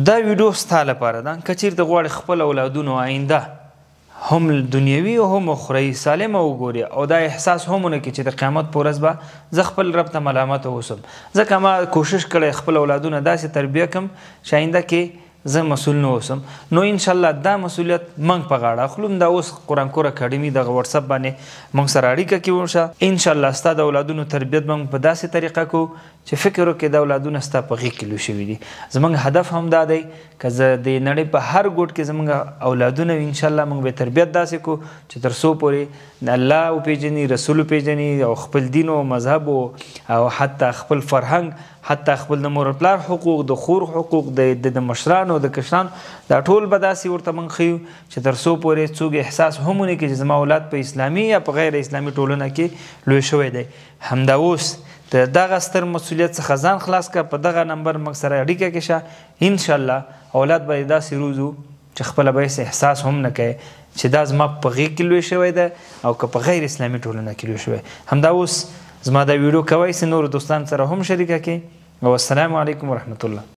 دا ویډیو ستا لپاره ده که چېرته غواړې خپل اولادونو آینده هم دنیوي او هم اخروي سالمه وګوري او دا احساس هم ونه کړي چې د قیامت په ورځ به زه خپل رب ته ملامت اوسم. ځکه ما کوشش کړی خپل اولادونه داسې تربیه کړم چې آینده کې زه مسؤل نه اوسم. نو انشاءالله دا مسؤلیت موږ په غاړه اخلو. دا اوس قرآن کور اکاډمي دغه واتساپ باندې موږ سره اړیکه کې وشه. انشاءالله ستا د اولادونو تربیت موږ په داسې طریقه کوو چې فکر وکړې دا اولادونه ستا په غېږ کې لوی شوي دي. زموږ هدف هم دا دی که زه د نړۍ په هر ګوټ کې زموږ اولادونه وي انشاءالله موږ به تربیت داسې کوو چې تر څو پورې الله وپېژني، رسول وپېژني او خپل دین او مذهب او حتی خپل فرهنګ، حتی خپل د مور پلار حقوق، د خور حقوق، د مشرانو د کشرانو، دا ټول به داسې ورته موږ ښیو چې تر څو پورې څوک احساس هم ونه کړي چې زما اولاد په اسلامي یا په غیر اسلامي ټولنه کې لوی شوی دی. همدا اوس د دغه ستر مسؤلیت څخه ځان خلاص کړه. په دغه نمبر موږ سره اړیکه کې شه. انشاءالله اولاد به یې داسې روزو چې خپله به هېڅ احساس هم نه کوي چې دا زما په غېږ کې لوی شوی دی او که په غیر اسلامي ټولنه کې لوی شوی. همدا اوس زما دا ویډیو کوی چې نورو دوستانو سره هم شریکه کړي. والسلام علیکم ورحمة الله.